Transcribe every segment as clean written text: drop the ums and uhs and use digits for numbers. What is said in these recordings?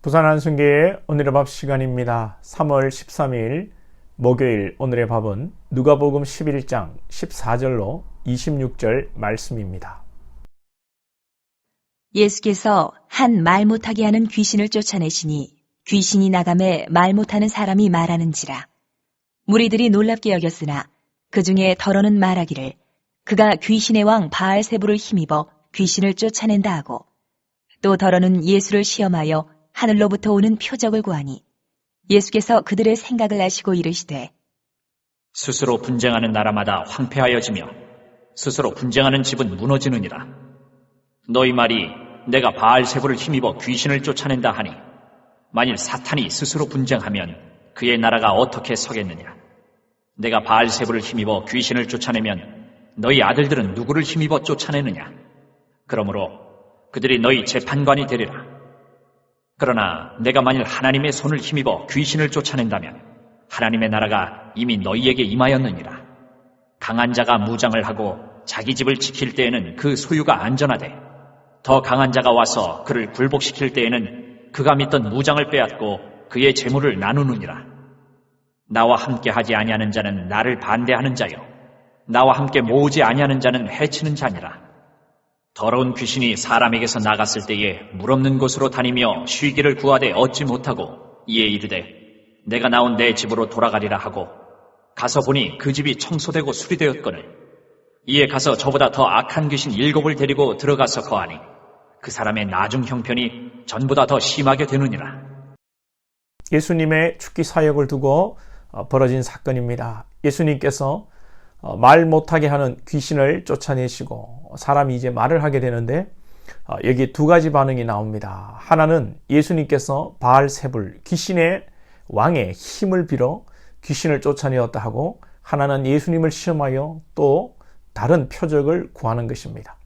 부산 한순교의 오늘의 밥 시간입니다. 3월 13일 목요일 오늘의 밥은 누가복음 11장 14절로 26절 말씀입니다. 예수께서 한 말 못하게 하는 귀신을 쫓아내시니 귀신이 나감에 말 못하는 사람이 말하는지라. 무리들이 놀랍게 여겼으나 그 중에 더러는 말하기를 그가 귀신의 왕 바알세불을 힘입어 귀신을 쫓아낸다 하고, 또 더러는 예수를 시험하여 하늘로부터 오는 표적을 구하니 예수께서 그들의 생각을 아시고 이르시되 스스로 분쟁하는 나라마다 황폐하여지며 스스로 분쟁하는 집은 무너지느니라. 너희 말이 내가 바알세불을 힘입어 귀신을 쫓아낸다 하니 만일 사탄이 스스로 분쟁하면 그의 나라가 어떻게 서겠느냐. 내가 바알세불을 힘입어 귀신을 쫓아내면 너희 아들들은 누구를 힘입어 쫓아내느냐. 그러므로 그들이 너희 재판관이 되리라. 그러나 내가 만일 하나님의 손을 힘입어 귀신을 쫓아낸다면 하나님의 나라가 이미 너희에게 임하였느니라. 강한 자가 무장을 하고 자기 집을 지킬 때에는 그 소유가 안전하되 더 강한 자가 와서 그를 굴복시킬 때에는 그가 믿던 무장을 빼앗고 그의 재물을 나누느니라. 나와 함께 하지 아니하는 자는 나를 반대하는 자요 나와 함께 모으지 아니하는 자는 해치는 자니라. 더러운 귀신이 사람에게서 나갔을 때에 물 없는 곳으로 다니며 쉬기를 구하되 얻지 못하고 이에 이르되 내가 나온 내 집으로 돌아가리라 하고 가서 보니 그 집이 청소되고 수리되었거늘 이에 가서 저보다 더 악한 귀신 7을 데리고 들어가서 거하니 그 사람의 나중 형편이 전보다 더 심하게 되느니라. 예수님의 죽기 사역을 두고 벌어진 사건입니다. 예수님께서 말 못하게 하는 귀신을 쫓아내시고 사람이 이제 말을 하게 되는데 여기 두 가지 반응이 나옵니다. 하나는 예수님께서 바알세불 귀신의 왕의 힘을 빌어 귀신을 쫓아내었다 하고, 하나는 예수님을 시험하여 또 다른 표적을 구하는 것입니다.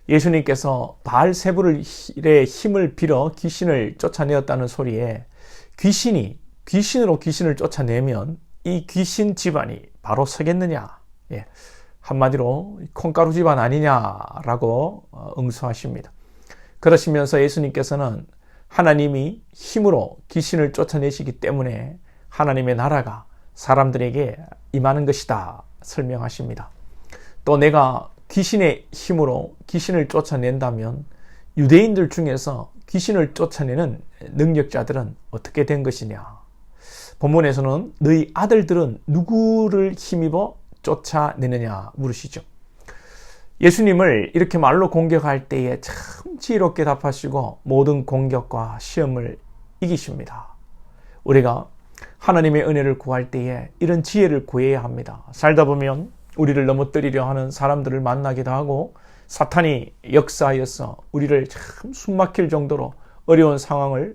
예수님께서 바알세불의 힘을 빌어 귀신을 쫓아내었다는 소리에 귀신으로 귀신을 쫓아내면 이 귀신 집안이 바로 서겠느냐. 한마디로 콩가루 집안 아니냐라고 응수하십니다. 그러시면서 예수님께서는 하나님이 힘으로 귀신을 쫓아내시기 때문에 하나님의 나라가 사람들에게 임하는 것이다 설명하십니다. 또 내가 귀신의 힘으로 귀신을 쫓아낸다면 유대인들 중에서 귀신을 쫓아내는 능력자들은 어떻게 된 것이냐. 본문에서는 너희 아들들은 누구를 힘입어 쫓아내느냐 물으시죠. 예수님을 이렇게 말로 공격할 때에 참 지혜롭게 답하시고 모든 공격과 시험을 이기십니다. 우리가 하나님의 은혜를 구할 때에 이런 지혜를 구해야 합니다. 살다 보면 우리를 넘어뜨리려 하는 사람들을 만나기도 하고 사탄이 역사하여서 우리를 참 숨막힐 정도로 어려운 상황으로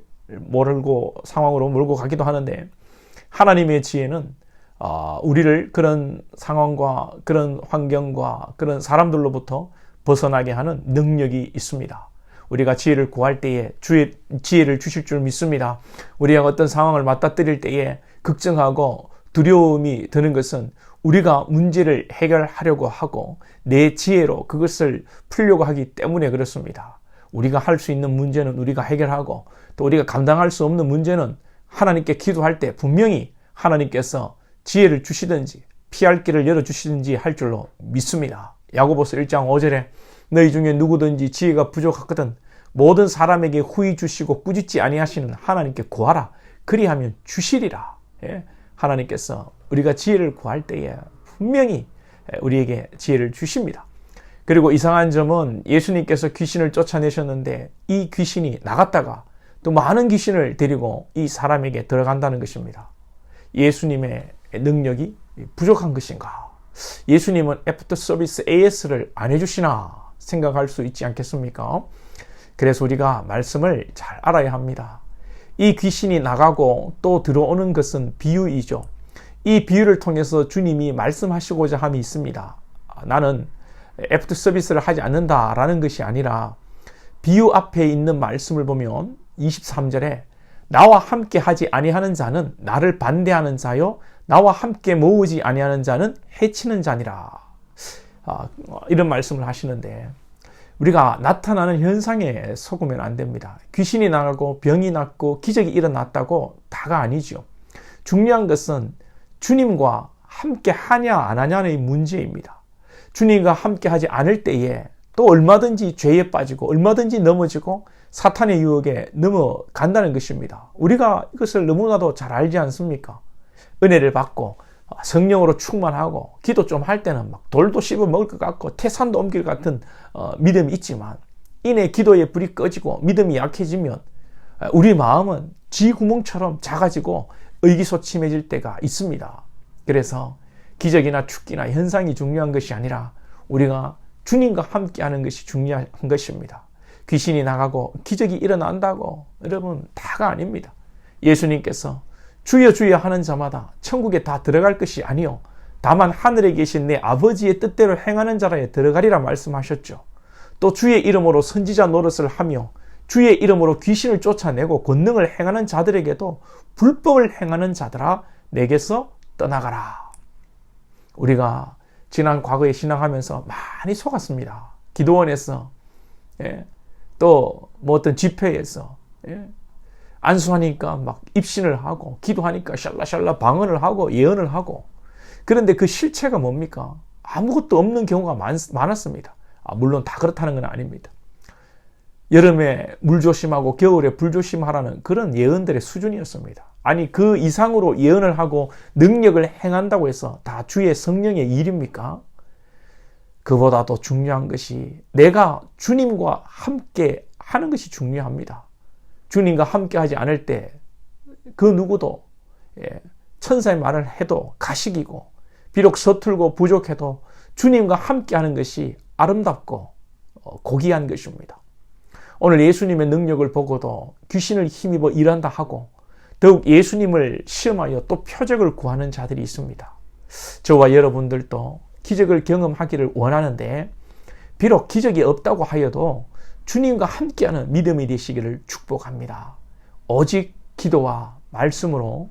몰고 가기도 하는데, 하나님의 지혜는 우리를 그런 상황과 그런 환경과 그런 사람들로부터 벗어나게 하는 능력이 있습니다. 우리가 지혜를 구할 때에 주의 지혜를 주실 줄 믿습니다. 우리가 어떤 상황을 맞닥뜨릴 때에 걱정하고 두려움이 드는 것은 우리가 문제를 해결하려고 하고 내 지혜로 그것을 풀려고 하기 때문에 그렇습니다. 우리가 할 수 있는 문제는 우리가 해결하고 또 우리가 감당할 수 없는 문제는 하나님께 기도할 때 분명히 하나님께서 지혜를 주시든지 피할 길을 열어주시든지 할 줄로 믿습니다. 야고보서 1장 5절에 너희 중에 누구든지 지혜가 부족하거든 모든 사람에게 후히 주시고 꾸짖지 아니하시는 하나님께 구하라. 그리하면 주시리라. 하나님께서 우리가 지혜를 구할 때에 분명히 우리에게 지혜를 주십니다. 그리고 이상한 점은 예수님께서 귀신을 쫓아내셨는데 이 귀신이 나갔다가 또 많은 귀신을 데리고 이 사람에게 들어간다는 것입니다. 예수님의 능력이 부족한 것인가? 예수님은 애프터 서비스 AS를 안 해주시나 생각할 수 있지 않겠습니까? 그래서 우리가 말씀을 잘 알아야 합니다. 이 귀신이 나가고 또 들어오는 것은 비유이죠. 이 비유를 통해서 주님이 말씀하시고자 함이 있습니다. 나는 애프터 서비스를 하지 않는다라는 것이 아니라 비유 앞에 있는 말씀을 보면 23절에 나와 함께 하지 아니하는 자는 나를 반대하는 자요 나와 함께 모으지 아니하는 자는 해치는 자니라. 이런 말씀을 하시는데 우리가 나타나는 현상에 속으면 안 됩니다. 귀신이 나가고 병이 낫고 기적이 일어났다고 다가 아니죠. 중요한 것은 주님과 함께 하냐 안 하냐의 문제입니다. 주님과 함께 하지 않을 때에 또 얼마든지 죄에 빠지고 얼마든지 넘어지고 사탄의 유혹에 넘어간다는 것입니다. 우리가 이것을 너무나도 잘 알지 않습니까? 은혜를 받고 성령으로 충만하고 기도 좀 할 때는 막 돌도 씹어 먹을 것 같고 태산도 옮길 것 같은 믿음이 있지만 이내 기도의 불이 꺼지고 믿음이 약해지면 우리 마음은 쥐 구멍처럼 작아지고 의기소침해질 때가 있습니다. 그래서 기적이나 축기나 현상이 중요한 것이 아니라 우리가 주님과 함께하는 것이 중요한 것입니다. 귀신이 나가고 기적이 일어난다고 여러분 다가 아닙니다. 예수님께서 주여 주여 하는 자마다 천국에 다 들어갈 것이 아니요 다만 하늘에 계신 내 아버지의 뜻대로 행하는 자라에 들어가리라 말씀하셨죠. 또 주의 이름으로 선지자 노릇을 하며 주의 이름으로 귀신을 쫓아내고 권능을 행하는 자들에게도 불법을 행하는 자들아 내게서 떠나가라. 우리가 지난 과거에 신앙하면서 많이 속았습니다. 기도원에서 또 뭐 어떤 집회에서 안수하니까 막 입신을 하고 기도하니까 샬라샬라 방언을 하고 예언을 하고 그런데 그 실체가 뭡니까? 아무것도 없는 경우가 많았습니다. 물론 다 그렇다는 건 아닙니다. 여름에 물 조심하고 겨울에 불 조심하라는 그런 예언들의 수준이었습니다. 아니 그 이상으로 예언을 하고 능력을 행한다고 해서 다 주의 성령의 일입니까? 그보다도 중요한 것이 내가 주님과 함께 하는 것이 중요합니다. 주님과 함께 하지 않을 때 그 누구도 천사의 말을 해도 가식이고 비록 서툴고 부족해도 주님과 함께 하는 것이 아름답고 고귀한 것입니다. 오늘 예수님의 능력을 보고도 귀신을 힘입어 일한다 하고 더욱 예수님을 시험하여 또 표적을 구하는 자들이 있습니다. 저와 여러분들도 기적을 경험하기를 원하는데 비록 기적이 없다고 하여도 주님과 함께하는 믿음이 되시기를 축복합니다. 오직 기도와 말씀으로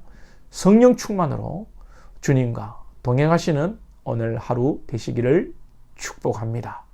성령 충만으로 주님과 동행하시는 오늘 하루 되시기를 축복합니다.